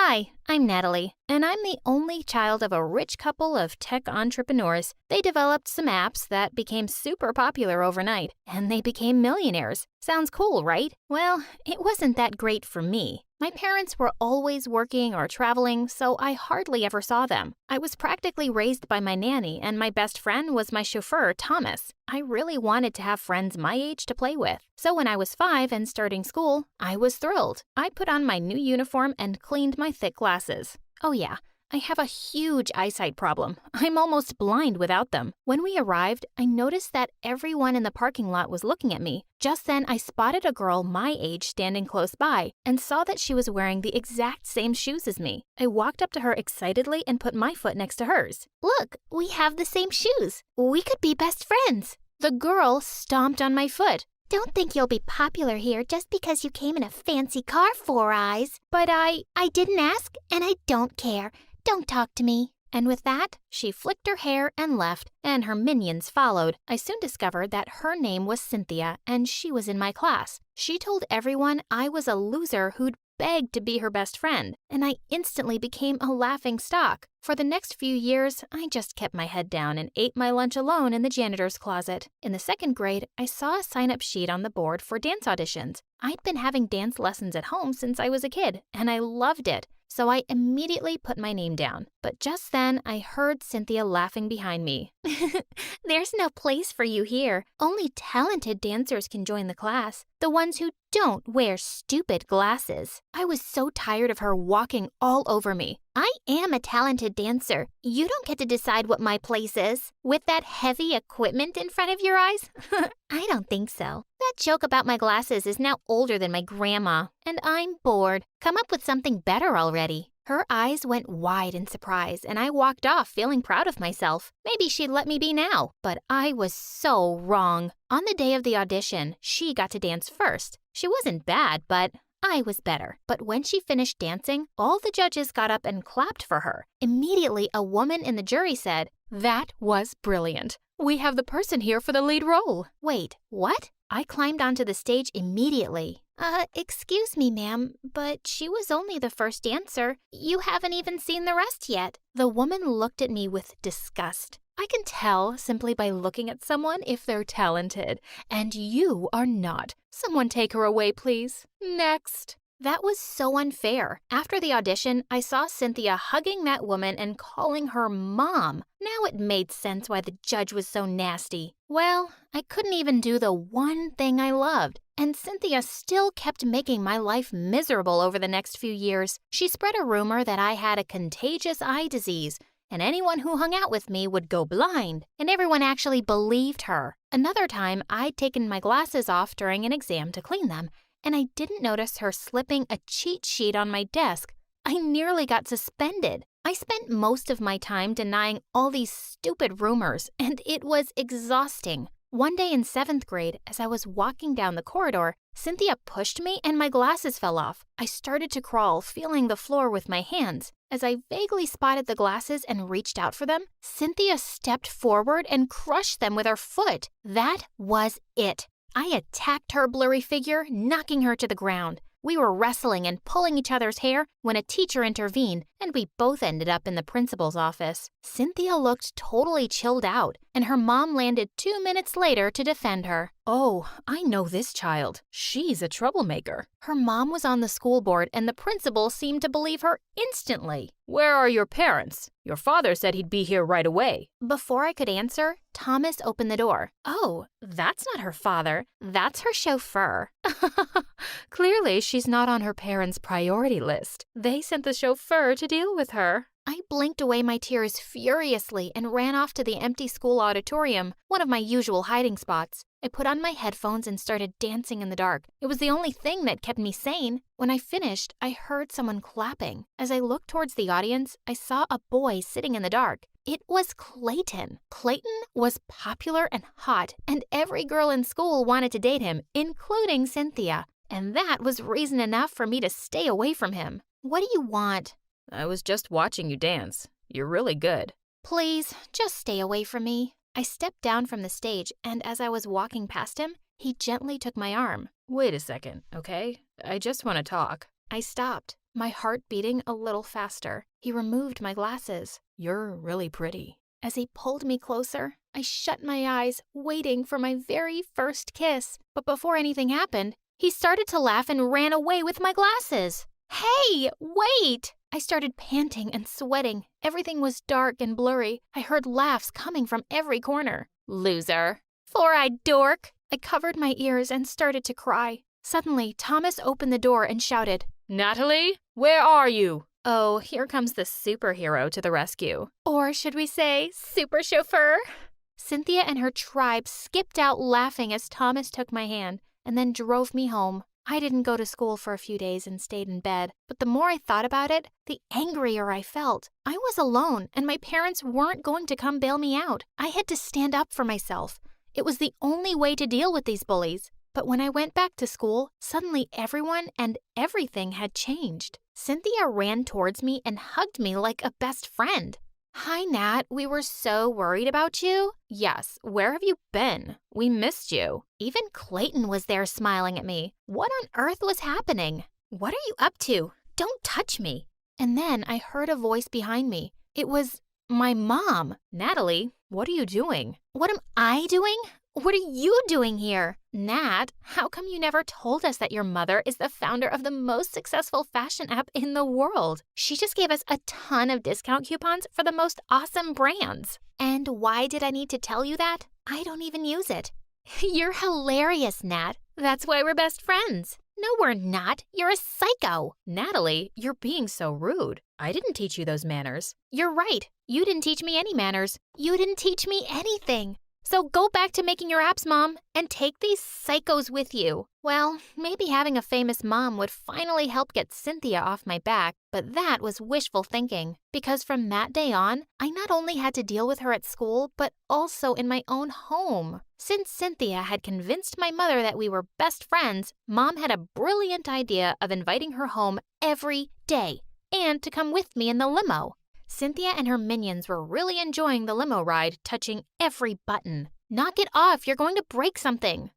Hi, I'm Natalie, and I'm the only child of a rich couple of tech entrepreneurs. They developed some apps that became super popular overnight, and they became millionaires. Sounds cool, right? Well, it wasn't that great for me. My parents were always working or traveling, so I hardly ever saw them. I was practically raised by my nanny, and my best friend was my chauffeur, Thomas. I really wanted to have friends my age to play with. So when I was 5 and starting school, I was thrilled. I put on my new uniform and cleaned my thick glasses. Oh yeah, I have a huge eyesight problem. I'm almost blind without them. When we arrived, I noticed that everyone in the parking lot was looking at me. Just then, I spotted a girl my age standing close by and saw that she was wearing the exact same shoes as me. I walked up to her excitedly and put my foot next to hers. Look, we have the same shoes. We could be best friends. The girl stomped on my foot. Don't think you'll be popular here just because you came in a fancy car, Four Eyes. But I didn't ask, and I don't care. Don't talk to me. And with that, she flicked her hair and left, and her minions followed. I soon discovered that her name was Cynthia, and she was in my class. She told everyone I was a loser who'd begged to be her best friend, and I instantly became a laughing stock. For the next few years, I just kept my head down and ate my lunch alone in the janitor's closet. In the 2nd grade, I saw a sign-up sheet on the board for dance auditions. I'd been having dance lessons at home since I was a kid, and I loved it. So I immediately put my name down. But just then, I heard Cynthia laughing behind me. There's no place for you here. Only talented dancers can join the class. The ones who don't wear stupid glasses. I was so tired of her walking all over me. I am a talented dancer. You don't get to decide what my place is. With that heavy equipment in front of your eyes? I don't think so. That joke about my glasses is now older than my grandma, and I'm bored. Come up with something better already. Her eyes went wide in surprise, and I walked off feeling proud of myself. Maybe she'd let me be now, but I was so wrong. On the day of the audition, she got to dance first. She wasn't bad, but I was better. But when she finished dancing, all the judges got up and clapped for her. Immediately, a woman in the jury said, "That was brilliant. We have the person here for the lead role." Wait, what? I climbed onto the stage immediately. Excuse me, ma'am, but she was only the first dancer. You haven't even seen the rest yet. The woman looked at me with disgust. I can tell simply by looking at someone if they're talented, and you are not. Someone take her away, please. Next. That was so unfair. After the audition, I saw Cynthia hugging that woman and calling her mom. Now it made sense why the judge was so nasty. Well, I couldn't even do the one thing I loved, and Cynthia still kept making my life miserable over the next few years. She spread a rumor that I had a contagious eye disease, and anyone who hung out with me would go blind, and everyone actually believed her. Another time, I'd taken my glasses off during an exam to clean them, and I didn't notice her slipping a cheat sheet on my desk. I nearly got suspended. I spent most of my time denying all these stupid rumors, and it was exhausting. One day in 7th grade, as I was walking down the corridor, Cynthia pushed me and my glasses fell off. I started to crawl, feeling the floor with my hands. As I vaguely spotted the glasses and reached out for them, Cynthia stepped forward and crushed them with her foot. That was it. I attacked her blurry figure, knocking her to the ground. We were wrestling and pulling each other's hair when a teacher intervened, and we both ended up in the principal's office. Cynthia looked totally chilled out, and her mom landed 2 minutes later to defend her. Oh, I know this child. She's a troublemaker. Her mom was on the school board, and the principal seemed to believe her instantly. Where are your parents? Your father said he'd be here right away. Before I could answer, Thomas opened the door. Oh, that's not her father. That's her chauffeur. Clearly, she's not on her parents' priority list. They sent the chauffeur to deal with her. I blinked away my tears furiously and ran off to the empty school auditorium, one of my usual hiding spots. I put on my headphones and started dancing in the dark. It was the only thing that kept me sane. When I finished, I heard someone clapping. As I looked towards the audience, I saw a boy sitting in the dark. It was Clayton. Clayton was popular and hot, and every girl in school wanted to date him, including Cynthia. And that was reason enough for me to stay away from him. What do you want? I was just watching you dance. You're really good. Please, just stay away from me. I stepped down from the stage, and as I was walking past him, he gently took my arm. Wait a second, okay? I just want to talk. I stopped. my heart beating a little faster. He removed my glasses. "You're really pretty." As he pulled me closer, I shut my eyes, waiting for my very first kiss. But before anything happened, he started to laugh and ran away with my glasses. "Hey, wait!" I started panting and sweating. Everything was dark and blurry. I heard laughs coming from every corner. "Loser." "Four-eyed dork." I covered my ears and started to cry. Suddenly, Thomas opened the door and shouted, "Natalie, where are you?" Oh, here comes the superhero to the rescue. Or should we say, super chauffeur? Cynthia and her tribe skipped out laughing as Thomas took my hand and then drove me home. I didn't go to school for a few days and stayed in bed, but the more I thought about it, the angrier I felt. I was alone, and my parents weren't going to come bail me out. I had to stand up for myself. It was the only way to deal with these bullies. But when I went back to school, suddenly everyone and everything had changed. Cynthia ran towards me and hugged me like a best friend. "Hi, Nat. We were so worried about you." "Yes, where have you been? We missed you." Even Clayton was there smiling at me. What on earth was happening? "What are you up to? Don't touch me." And then I heard a voice behind me. It was my mom. "Natalie, what are you doing?" "What am I doing? What are you doing here?" "Nat, how come you never told us that your mother is the founder of the most successful fashion app in the world? She just gave us a ton of discount coupons for the most awesome brands." "And why did I need to tell you that? I don't even use it." "You're hilarious, Nat. That's why we're best friends." "No, we're not. You're a psycho." "Natalie, you're being so rude. I didn't teach you those manners." "You're right. You didn't teach me any manners. You didn't teach me anything. So go back to making your apps, Mom, and take these psychos with you." Well, maybe having a famous mom would finally help get Cynthia off my back, but that was wishful thinking. Because from that day on, I not only had to deal with her at school, but also in my own home. Since Cynthia had convinced my mother that we were best friends, Mom had a brilliant idea of inviting her home every day and to come with me in the limo. Cynthia and her minions were really enjoying the limo ride, touching every button. "Knock it off, you're going to break something."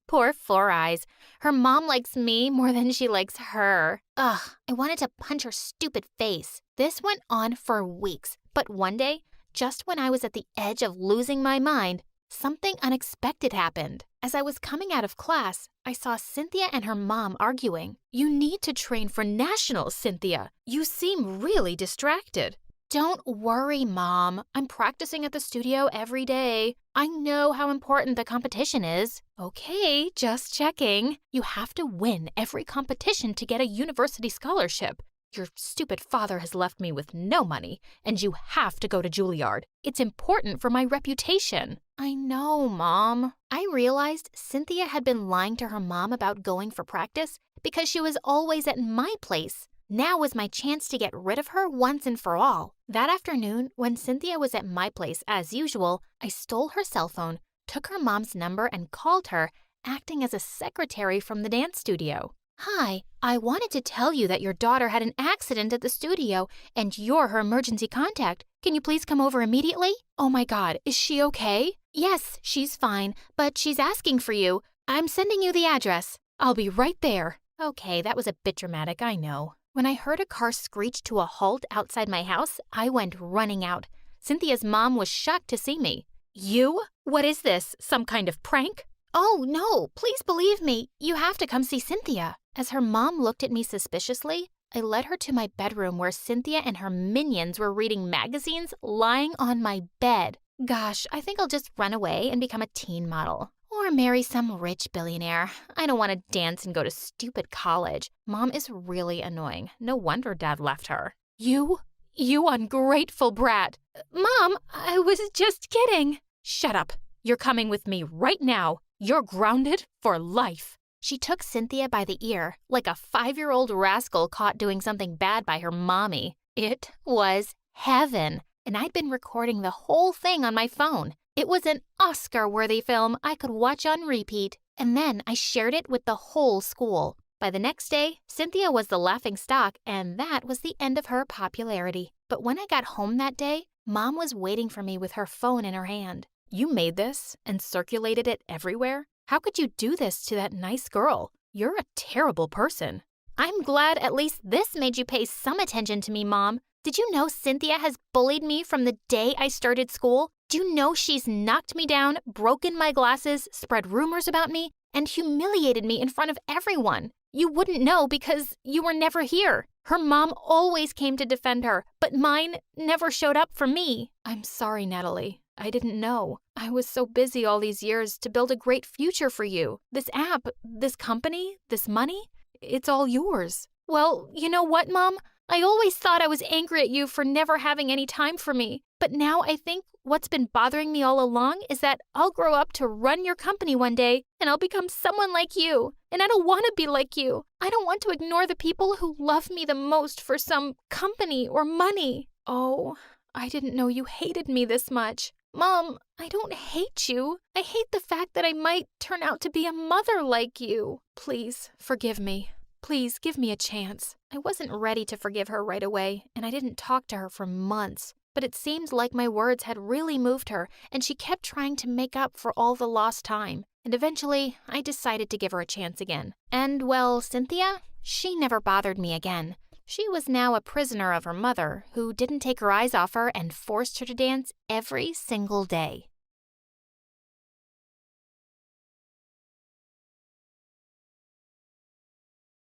Poor Four Eyes. Her mom likes me more than she likes her. Ugh, I wanted to punch her stupid face. This went on for weeks, but one day, just when I was at the edge of losing my mind, something unexpected happened. As I was coming out of class, I saw Cynthia and her mom arguing. "You need to train for nationals, Cynthia. You seem really distracted." "Don't worry, Mom. I'm practicing at the studio every day. I know how important the competition is." "Okay, just checking. You have to win every competition to get a university scholarship. Your stupid father has left me with no money, and you have to go to Juilliard. It's important for my reputation." "I know, Mom." I realized Cynthia had been lying to her mom about going for practice because she was always at my place. Now was my chance to get rid of her once and for all. That afternoon, when Cynthia was at my place as usual, I stole her cell phone, took her mom's number, and called her, acting as a secretary from the dance studio. "Hi, I wanted to tell you that your daughter had an accident at the studio and you're her emergency contact. Can you please come over immediately?" "Oh my God, is she okay?" "Yes, she's fine, but she's asking for you. I'm sending you the address." "I'll be right there." Okay, that was a bit dramatic, I know. When I heard a car screech to a halt outside my house, I went running out. Cynthia's mom was shocked to see me. "You? What is this? Some kind of prank?" "Oh, no, please believe me. You have to come see Cynthia." As her mom looked at me suspiciously, I led her to my bedroom where Cynthia and her minions were reading magazines lying on my bed. Gosh, I think I'll just run away and become a teen model. Or marry some rich billionaire. I don't want to dance and go to stupid college. Mom is really annoying. No wonder Dad left her. You ungrateful brat." "Mom, I was just kidding." "Shut up. You're coming with me right now. You're grounded for life." She took Cynthia by the ear, like a 5-year-old rascal caught doing something bad by her mommy. It was heaven, and I'd been recording the whole thing on my phone. It was an Oscar-worthy film I could watch on repeat, and then I shared it with the whole school. By the next day, Cynthia was the laughingstock, and that was the end of her popularity. But when I got home that day, Mom was waiting for me with her phone in her hand. "You made this and circulated it everywhere? How could you do this to that nice girl? You're a terrible person." I'm glad at least this made you pay some attention to me, Mom. Did you know Cynthia has bullied me from the day I started school? Do you know she's knocked me down, broken my glasses, spread rumors about me, and humiliated me in front of everyone? You wouldn't know because you were never here. Her mom always came to defend her, but mine never showed up for me. I'm sorry, Natalie. I didn't know. I was so busy all these years to build a great future for you. This app, this company, this money, it's all yours. Well, you know what, Mom? I always thought I was angry at you for never having any time for me. But now I think what's been bothering me all along is that I'll grow up to run your company one day and I'll become someone like you. And I don't want to be like you. I don't want to ignore the people who love me the most for some company or money. Oh, I didn't know you hated me this much. Mom, I don't hate you. I hate the fact that I might turn out to be a mother like you. Please, forgive me. Please, give me a chance. I wasn't ready to forgive her right away, and I didn't talk to her for months. But it seemed like my words had really moved her, and she kept trying to make up for all the lost time. And eventually, I decided to give her a chance again. And, well, Cynthia, she never bothered me again. She was now a prisoner of her mother, who didn't take her eyes off her and forced her to dance every single day.